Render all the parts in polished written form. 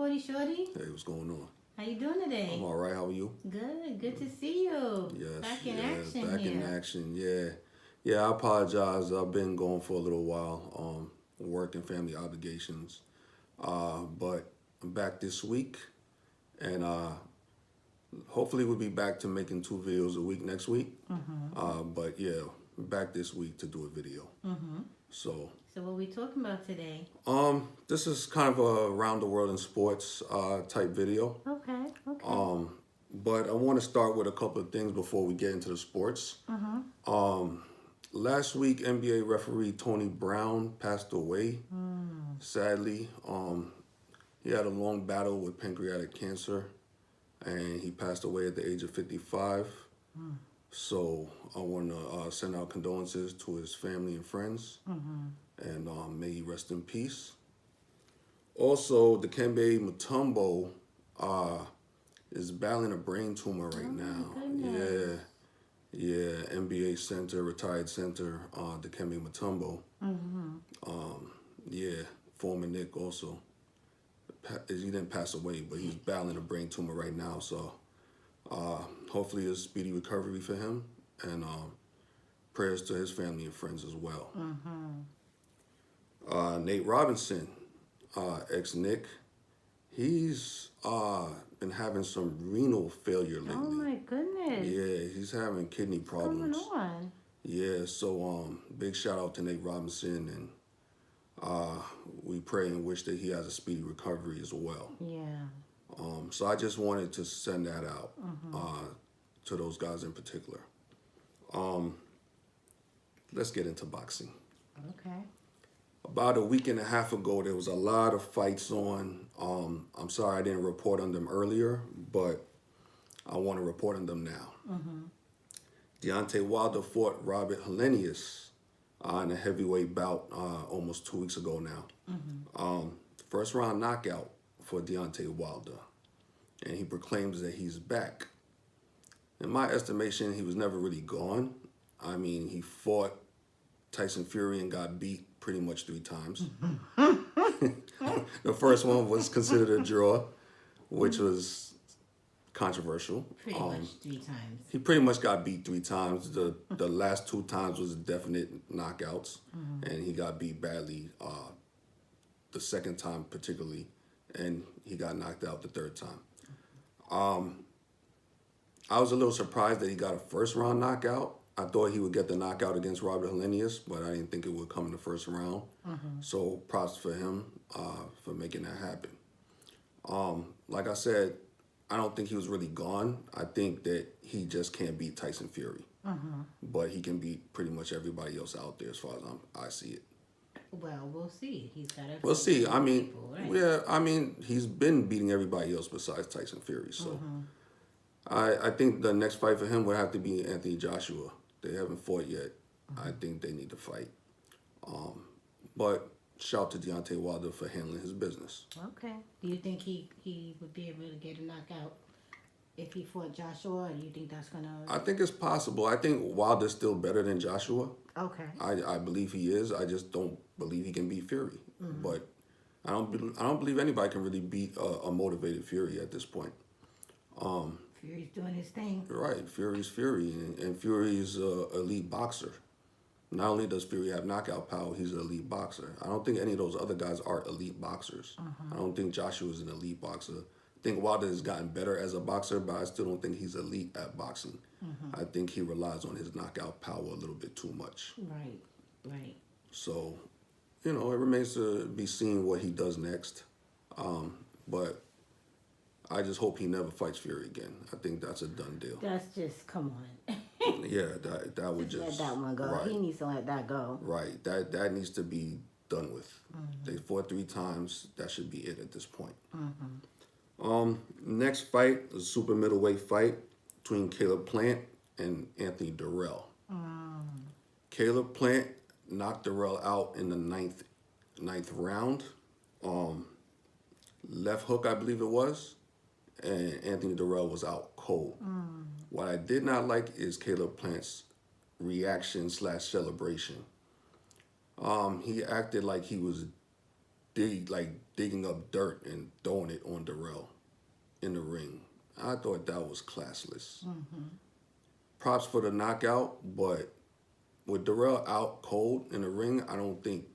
Sporty Shorty. Hey, what's going on? How you doing today? I'm all right. How are you? Good to see you. Yes, Back in yes, action back here. in action. Yeah, yeah. I apologize. I've been gone for a little while. Work and family obligations. But I'm back this week, and hopefully we'll be back to making 2 videos a week next week. But yeah, back this week to do a video. So. So what we talking about today? This is kind of a around the world in sports type video. Okay. But I want to start with a couple of things before we get into the sports. Last week, NBA referee Tony Brown passed away. Sadly, he had a long battle with pancreatic cancer, and he passed away at the age of 55. So I want to send out condolences to his family and friends, and may he rest in peace. Also, Dikembe Mutombo is battling a brain tumor right now. Goodness. Yeah, NBA center, retired center, Dikembe Mutombo. Yeah, former Knick also. He didn't pass away, but he's battling a brain tumor right now. So hopefully a speedy recovery for him, and prayers to his family and friends as well. Nate Robinson, ex-Knick, he's been having some renal failure lately. Oh my goodness. Yeah, he's having kidney problems. What's going on? Yeah, so big shout out to Nate Robinson, and we pray and wish that he has a speedy recovery as well. Yeah. So I just wanted to send that out to those guys in particular. Let's get into boxing. Okay. About a week and a half ago, there was a lot of fights on. I'm sorry I didn't report on them earlier, but I want to report on them now. Deontay Wilder fought Robert Helenius in a heavyweight bout almost 2 weeks ago now. First round knockout for Deontay Wilder, and he proclaims that he's back. In my estimation, he was never really gone. I mean, he fought Tyson Fury and got beat pretty much 3 times. The first one was considered a draw, which was controversial. Pretty much 3 times. He pretty much got beat 3 times. The last 2 times was definite knockouts, and he got beat badly the second time particularly, and he got knocked out the 3rd time. I was a little surprised that he got a first round knockout. I thought he would get the knockout against Robert Helenius, but I didn't think it would come in the first round. So props for him for making that happen. Like I said, I don't think he was really gone. I think that he just can't beat Tyson Fury. But he can beat pretty much everybody else out there as far as I see it. Well, we'll see. He's got to. We'll see. I mean, people, right? yeah, I mean, he's been beating everybody else besides Tyson Fury. So I think the next fight for him would have to be Anthony Joshua. They haven't fought yet. I think they need to fight. But shout to Deontay Wilder for handling his business. Okay. Do you think he would be able to get a knockout if he fought Joshua, or do you think that's going to... I think it's possible. I think Wilder's still better than Joshua. Okay. I believe he is. I just don't believe he can beat Fury. But I don't believe anybody can really beat a motivated Fury at this point. Fury's doing his thing. Right, Fury's Fury, and Fury's an elite boxer. Not only does Fury have knockout power, he's an elite boxer. I don't think any of those other guys are elite boxers. I don't think Joshua's an elite boxer. I think Wilder has gotten better as a boxer, but I still don't think he's elite at boxing. I think he relies on his knockout power a little bit too much. Right. So, it remains to be seen what he does next. But I just hope he never fights Fury again. I think that's a done deal. That's just, come on. Yeah, that would just... Let that one go. Right. He needs to let that go. Right, that needs to be done with. They fought 3 times. That should be it at this point. Next fight is a super middleweight fight between Caleb Plant and Anthony Durrell. Caleb Plant knocked Durrell out in the ninth round. Left hook, I believe it was, and Anthony Durrell was out cold. What I did not like is Caleb Plant's reaction / celebration. He acted like he was digging up dirt and throwing it on in the ring. I thought that was classless. Props for the knockout, but with Darrell out cold in the ring, I don't think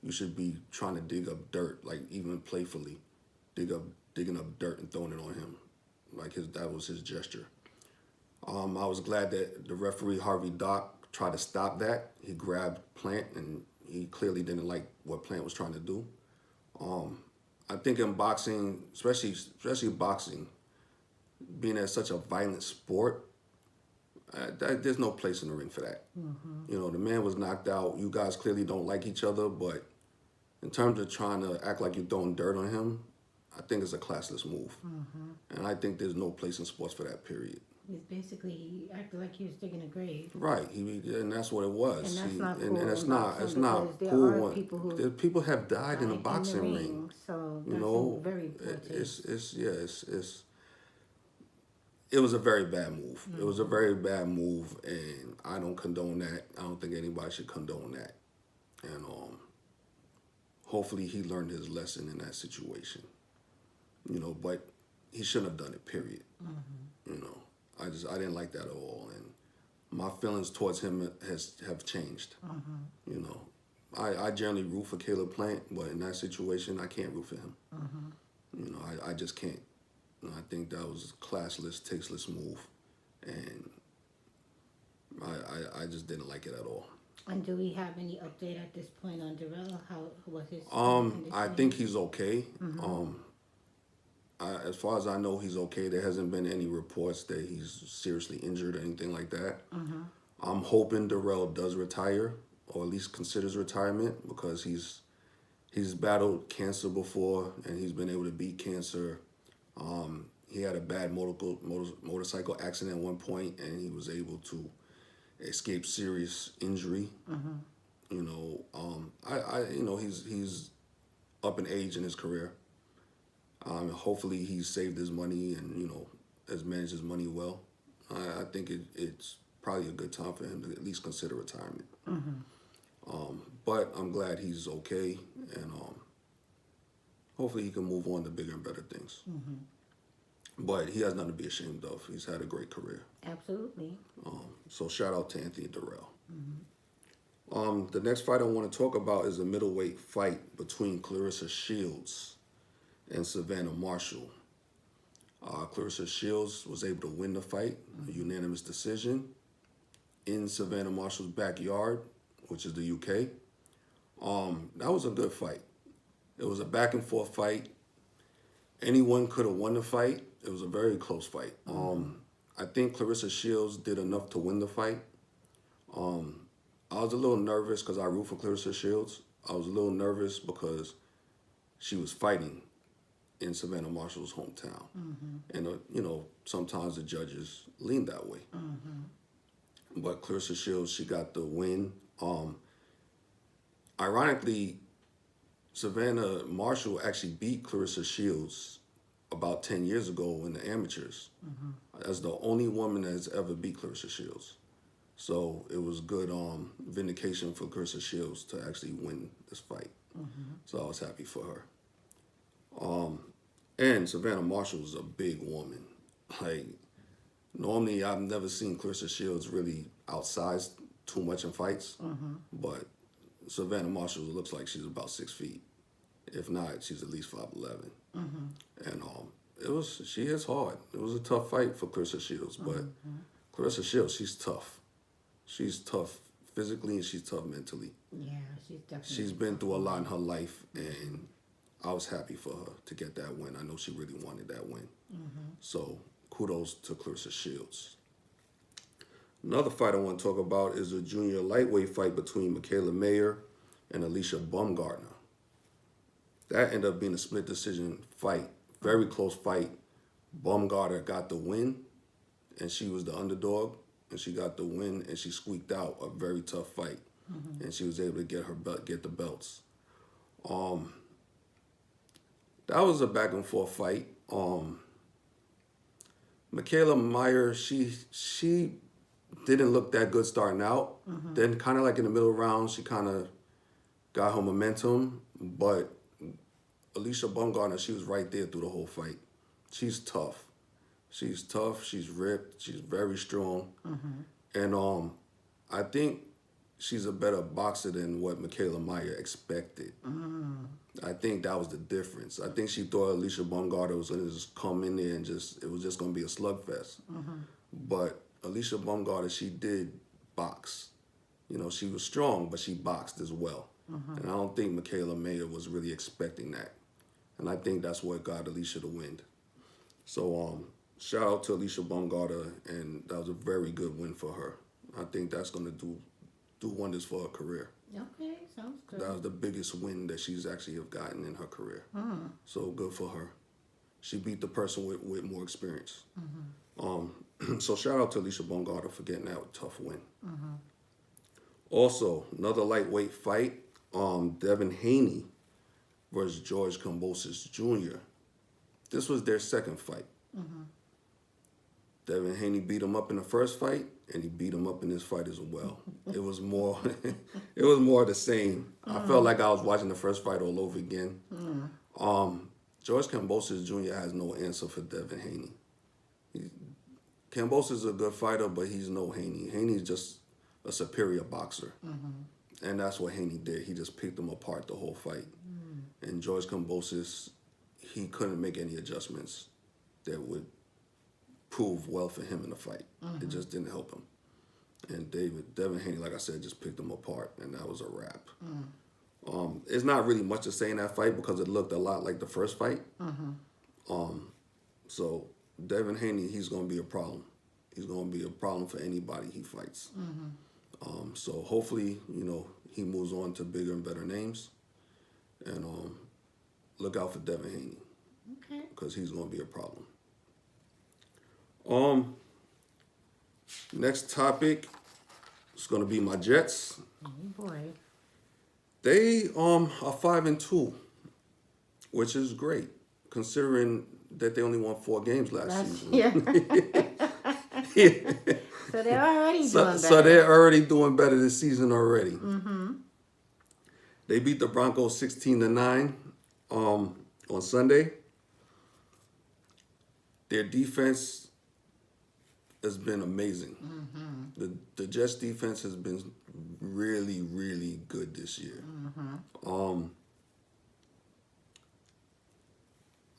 you should be trying to dig up dirt, like even playfully, digging up dirt and throwing it on him, like that was his gesture. I was glad that the referee Harvey Dock tried to stop that. He grabbed Plant, and he clearly didn't like what Plant was trying to do. I think in boxing, especially boxing, being at such a violent sport, there's no place in the ring for that. You know, the man was knocked out. You guys clearly don't like each other, but in terms of trying to act like you're throwing dirt on him, I think it's a classless move. And I think there's no place in sports for that, period. It's basically, he acted like he was digging a grave. Right, and that's what it was. And that's not and cool it's in not, boxing it's not because there cool are when people who people have died in the Like, boxing ring. So You that's know, very important. it was a very bad move. It was a very bad move, and I don't condone that. I don't think anybody should condone that. And hopefully he learned his lesson in that situation. You know, but he shouldn't have done it, period. You know, I didn't like that at all, and my feelings towards him have changed. You know, I generally root for Caleb Plant, but in that situation, I can't root for him. You know, I just can't. You know, I think that was a classless, tasteless move, and I just didn't like it at all. And do we have any update at this point on Darrell? How was his I think he's okay. As far as I know, he's okay. There hasn't been any reports that he's seriously injured or anything like that. I'm hoping Darrell does retire, or at least considers retirement, because he's battled cancer before, and he's been able to beat cancer. He had a bad motorcycle accident at one point, and he was able to escape serious injury. You know, you know, he's up in age in his career. Hopefully he saved his money and, you know, has managed his money well. I think it's probably a good time for him to at least consider retirement. But I'm glad he's okay, and hopefully he can move on to bigger and better things. But he has nothing to be ashamed of. He's had a great career. Absolutely. So shout out to Anthony Darrell. The next fight I want to talk about is a middleweight fight between Claressa Shields and Savannah Marshall. Claressa Shields was able to win the fight, a unanimous decision, in Savannah Marshall's backyard, which is the UK. That was a good fight. It was a back and forth fight. Anyone could have won the fight. It was a very close fight. I think Claressa Shields did enough to win the fight. I was a little nervous because I root for Claressa Shields. I was a little nervous because she was fighting in Savannah Marshall's hometown. And, you know, sometimes the judges lean that way. But Claressa Shields, she got the win. Ironically, Savannah Marshall actually beat Claressa Shields about 10 years ago in the amateurs. That's the only woman that's ever beat Claressa Shields. So it was good vindication for Claressa Shields to actually win this fight. So I was happy for her. And Savannah Marshall is a big woman. Like, normally I've never seen Claressa Shields really outsized too much in fights, but Savannah Marshall looks like she's about 6 feet. If not, she's at least 5'11". And she is hard. It was a tough fight for Claressa Shields, but Claressa Shields, she's tough. She's tough physically and she's tough mentally. Yeah, she's definitely. She's been through a lot in her life, and I was happy for her to get that win. I know she really wanted that win. So kudos to Claressa Shields. Another fight I want to talk about is a junior lightweight fight between Michaela Mayer and Alicia Baumgartner. That ended up being a split decision fight. Very close fight. Baumgartner got the win, and she was the underdog, and she got the win, and she squeaked out a very tough fight, and she was able to get the belts. That was a back and forth fight. Michaela Mayer, she didn't look that good starting out. Then kind of like in the middle round, she kind of got her momentum, but Alicia Baumgartner, she was right there through the whole fight. she's tough. She's tough. She's ripped. She's very strong. And I think she's a better boxer than what Michaela Meyer expected. I think that was the difference. I think she thought Alicia Baumgartner was going to just come in there and it was just going to be a slugfest. But Alicia Baumgartner, she did box. You know, she was strong, but she boxed as well. And I don't think Michaela Mayer was really expecting that. And I think that's what got Alicia the win. So shout out to Alicia Baumgartner, and that was a very good win for her. I think that's going to do wonders for her career. Okay, sounds good. That was the biggest win that she's actually have gotten in her career. So good for her. She beat the person with more experience. So shout out to Alicia Baumgartner for getting that tough win. Also, another lightweight fight, Devin Haney versus George Kambosos Jr. This was their second fight. Devin Haney beat him up in the first fight, and he beat him up in this fight as well. It was more, it was more the same. I felt like I was watching the first fight all over again. George Kambosos Jr. has no answer for Devin Haney. Kambosos is a good fighter, but he's no Haney. Haney's just a superior boxer. And that's what Haney did. He just picked him apart the whole fight. And George Kambosos, he couldn't make any adjustments that would prove well for him in the fight. It just didn't help him. And Devin Haney, like I said, just picked him apart, and that was a wrap. It's not really much to say in that fight because it looked a lot like the first fight. So Devin Haney, he's going to be a problem. He's going to be a problem for anybody he fights. So hopefully, you know, he moves on to bigger and better names. And look out for Devin Haney. Okay. Because he's going to be a problem. Next topic is going to be my Jets. Oh boy. They are 5-2, which is great considering that they only won 4 games last season. Yeah. So they're already doing better. So they're already doing better this season already. They beat the Broncos 16-9 on Sunday. Their defense has been amazing. The Jets defense has been really, really good this year.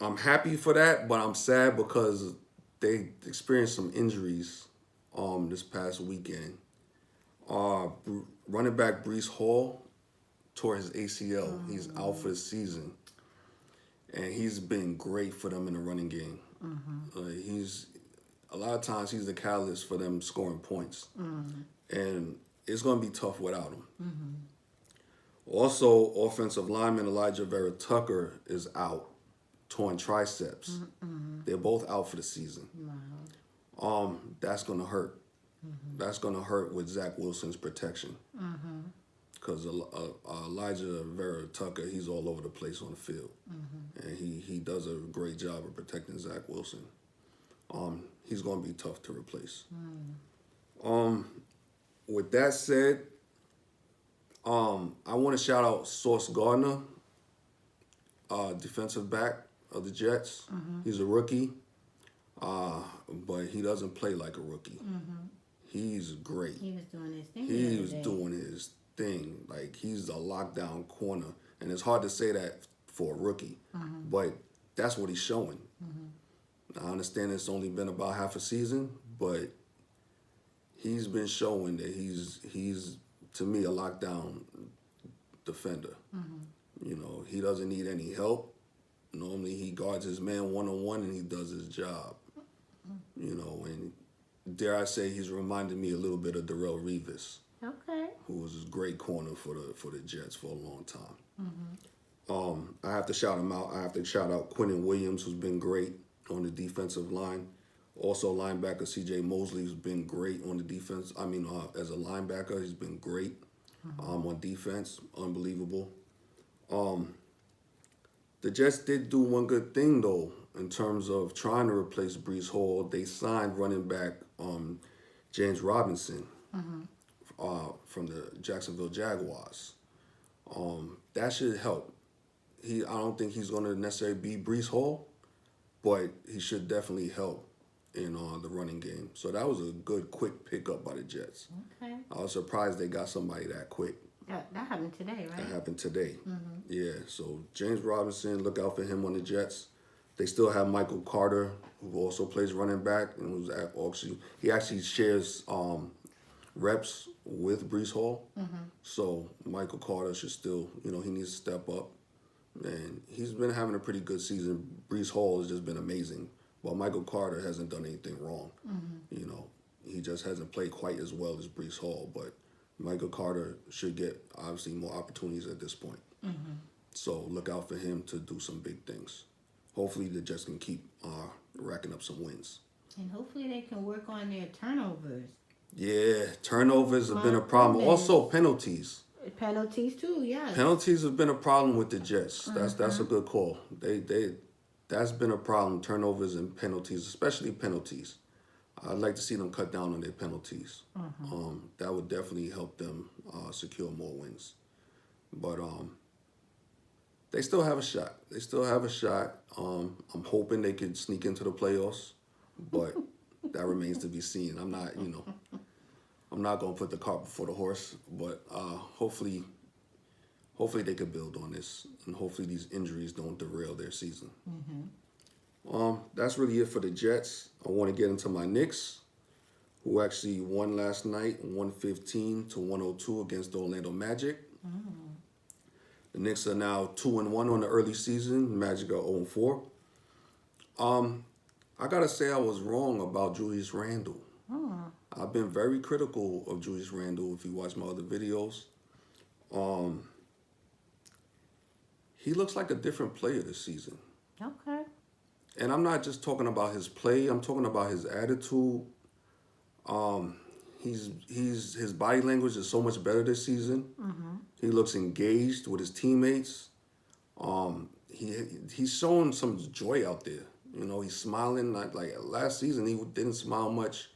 I'm happy for that, but I'm sad because they experienced some injuries this past weekend. Running back Breece Hall tore his ACL. He's out for the season. And he's been great for them in the running game. A lot of times he's the catalyst for them scoring points. And it's going to be tough without him. Also, offensive lineman Elijah Vera Tucker is out, torn triceps. They're both out for the season. That's going to hurt. That's going to hurt with Zach Wilson's protection. Because Elijah Vera Tucker, he's all over the place on the field. And he does a great job of protecting Zach Wilson. He's going to be tough to replace. With that said, I want to shout out Sauce Gardner, defensive back of the Jets. He's a rookie, but he doesn't play like a rookie. He's great. He was doing his thing. He was doing his thing. Like, he's a lockdown corner. And it's hard to say that for a rookie, but that's what he's showing. I understand it's only been about half a season, but he's been showing that he's to me, a lockdown defender. You know, he doesn't need any help. Normally, he guards his man one-on-one, and he does his job. You know, and dare I say, he's reminded me a little bit of Darrelle Revis. Okay. Who was a great corner for the Jets for a long time. I have to shout him out. I have to shout out Quentin Williams, who's been great on the defensive line. Also, linebacker C.J. Mosley, who's been great on the defense. I mean, as a linebacker, he's been great on defense. Unbelievable. The Jets did do one good thing, though, in terms of trying to replace Breece Hall. They signed running back James Robinson from the Jacksonville Jaguars. That should help. I don't think he's going to necessarily be Breece Hall, but he should definitely help in the running game. So that was a good, quick pickup by the Jets. Okay. I was surprised they got somebody that quick. That happened today, right? That happened today. Yeah, so James Robinson, look out for him on the Jets. They still have Michael Carter, who also plays running back, and who's he actually shares reps with Breece Hall. So Michael Carter should still, he needs to step up. And he's been having a pretty good season. Breece Hall has just been amazing. While Michael Carter hasn't done anything wrong. He just hasn't played quite as well as Breece Hall. But Michael Carter should get, obviously, more opportunities at this point. So look out for him to do some big things. Hopefully the Jets can keep racking up some wins. And hopefully they can work on their turnovers. Yeah, turnovers have been a problem. Also penalties. Penalties too, yes. Penalties have been a problem with the Jets. That's a good call. That's been a problem. Turnovers and penalties, especially penalties. I'd like to see them cut down on their penalties. That would definitely help them secure more wins. But they still have a shot. I'm hoping they could sneak into the playoffs, but that remains to be seen. I'm not going to put the cart before the horse, but hopefully they could build on this, and hopefully these injuries don't derail their season. That's really it for the Jets. I want to get into my Knicks, who actually won last night, 115-102 against the Orlando Magic. The Knicks are now 2-1 on the early season. Magic are 0-4. I gotta say I was wrong about Julius Randle. I've been very critical of Julius Randle. If you watch my other videos, he looks like a different player this season. Okay. And I'm not just talking about his play. I'm talking about his attitude. His body language is so much better this season. He looks engaged with his teammates. He's showing some joy out there. He's smiling. Like last season, he didn't smile much.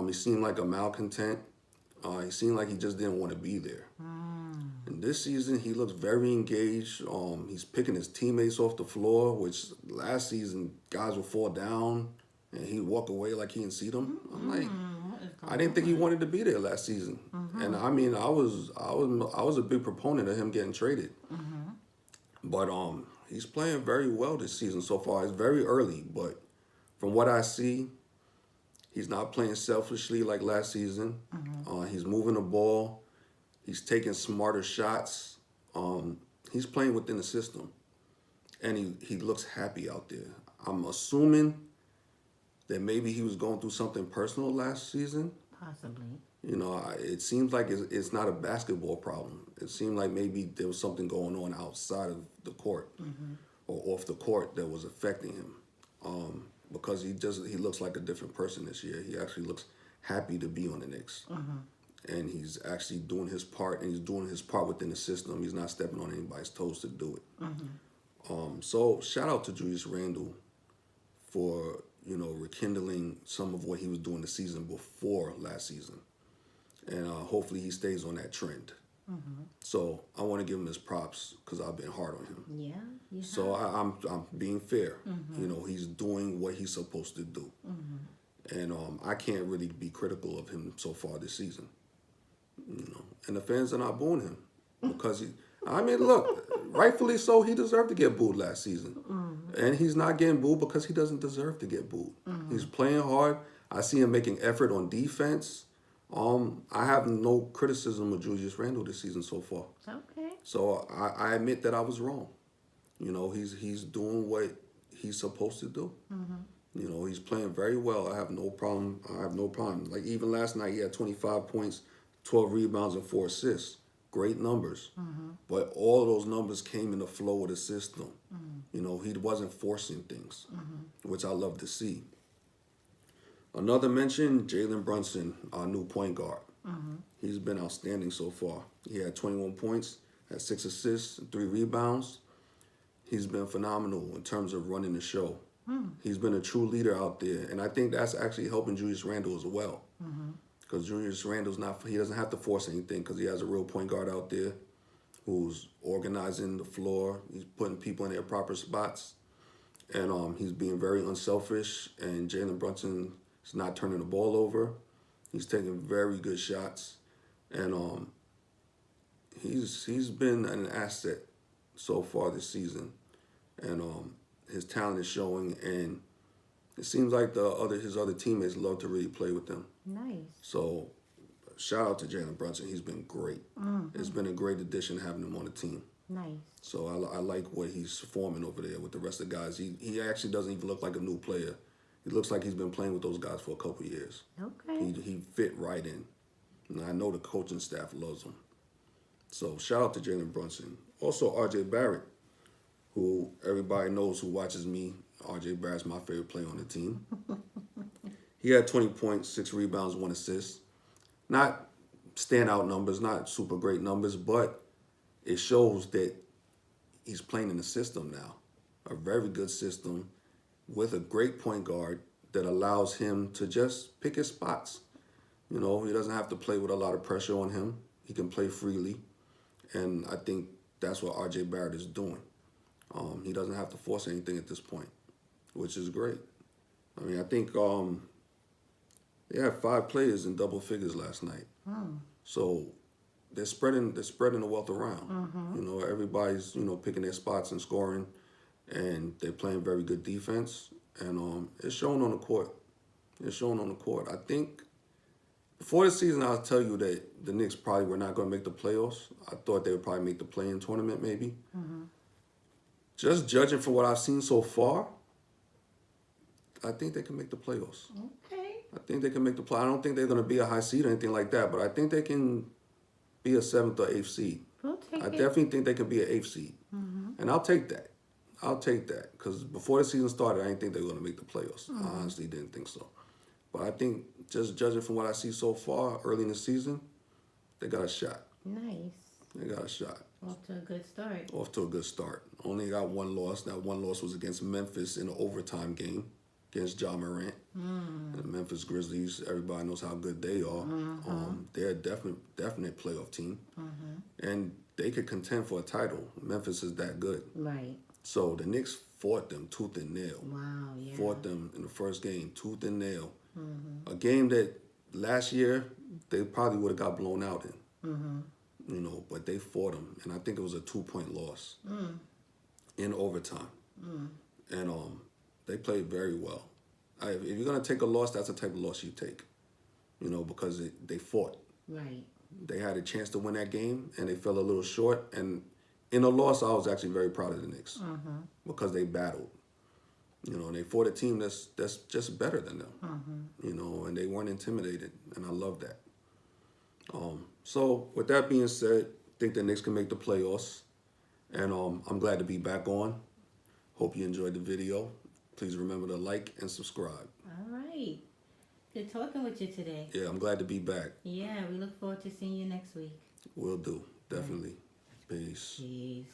He seemed like a malcontent. He seemed like he just didn't want to be there. And this season, he looks very engaged. He's picking his teammates off the floor, which last season, guys would fall down and he'd walk away like he didn't see them. I'm like, I didn't think he wanted to be there last season. And I mean, I was a big proponent of him getting traded. But he's playing very well this season so far. It's very early, but from what I see, he's not playing selfishly like last season. He's moving the ball. He's taking smarter shots. He's playing within the system. And he looks happy out there. I'm assuming that maybe he was going through something personal last season. Possibly. It seems like it's not a basketball problem. It seemed like maybe there was something going on outside of the court or off the court that was affecting him. Because he looks like a different person this year. He actually looks happy to be on the Knicks. And he's actually doing his part, and he's doing his part within the system. He's not stepping on anybody's toes to do it. So shout out to Julius Randle for, rekindling some of what he was doing the season before last season. And hopefully he stays on that trend. So I want to give him his props because I've been hard on him. Yeah. So I'm being fair. He's doing what he's supposed to do. And I can't really be critical of him so far this season. And the fans are not booing him because look, rightfully so, he deserved to get booed last season. And he's not getting booed because he doesn't deserve to get booed. He's playing hard. I see him making effort on defense. I have no criticism of Julius Randle this season so far. Okay. So I admit that I was wrong. He's doing what he's supposed to do. He's playing very well. I have no problem. Like even last night, he had 25 points, 12 rebounds, and 4 assists. Great numbers. But all of those numbers came in the flow of the system. He wasn't forcing things, which I love to see. Another mention, Jalen Brunson, our new point guard. He's been outstanding so far. He had 21 points, had 6 assists, 3 rebounds. He's been phenomenal in terms of running the show. He's been a true leader out there, and I think that's actually helping Julius Randle as well. Because Julius Randle's he doesn't have to force anything because he has a real point guard out there who's organizing the floor. He's putting people in their proper spots. and he's being very unselfish. And Jalen Brunson is not turning the ball over. He's taking very good shots, and he's been an asset so far this season, and his talent is showing. And it seems like his other teammates love to really play with him. Nice. So shout out to Jalen Brunson. He's been great. It's been a great addition having him on the team. Nice. So I like what he's forming over there with the rest of the guys. He actually doesn't even look like a new player. He looks like he's been playing with those guys for a couple of years. Okay. He fit right in. And I know the coaching staff loves him. So shout out to Jalen Brunson. Also RJ Barrett, who everybody knows who watches me. RJ Barrett's my favorite player on the team. He had 20 points, 6 rebounds, 1 assist. Not standout numbers, not super great numbers, but it shows that he's playing in a system now, a very good system with a great point guard that allows him to just pick his spots. You know, he doesn't have to play with a lot of pressure on him. He can play freely, and I think that's what RJ Barrett is doing. He doesn't have to force anything at this point, which is great. I mean, I think they had 5 players in double figures last night. So they're spreading the wealth around. You know, everybody's picking their spots and scoring, and they're playing very good defense, and it's shown on the court. It's shown on the court. I think before the season, I'll tell you that the Knicks probably were not going to make the playoffs. I thought they would probably make the play-in tournament, maybe. Just judging from what I've seen so far, I think they can make the playoffs. Okay. I think they can make the play. I don't think they're going to be a high seed or anything like that, but I think they can be a 7th or 8th seed. We'll take I it. definitely think they could be an 8th seed. And I'll take that. I'll take that. Because before the season started, I didn't think they were going to make the playoffs. I honestly didn't think so. But I think just judging from what I see so far early in the season, they got a shot. Nice. They got a shot. Off to a good start. Off to a good start. Only got 1 loss. That 1 loss was against Memphis in an overtime game against Ja Morant. And the Memphis Grizzlies, everybody knows how good they are. They're a definite playoff team. And they could contend for a title. Memphis is that good. Right. So the Knicks fought them tooth and nail. Wow, yeah. Fought them in the first game, tooth and nail. A game that last year they probably would have got blown out in. You know, but they fought them, and I think it was a 2-point loss in overtime. And they played very well. If you're gonna take a loss, that's the type of loss you take. You know, because they fought. Right. They had a chance to win that game, and they fell a little short. And in the loss, I was actually very proud of the Knicks because they battled. You know, and they fought a team that's just better than them. You know, and they weren't intimidated, and I love that. So with that being said, I think the Knicks can make the playoffs, and I'm glad to be back on. Hope you enjoyed the video. Please remember to like and subscribe. All right. Good talking with you today. Yeah, I'm glad to be back. Yeah, we look forward to seeing you next week. Will do, definitely. Peace. Peace.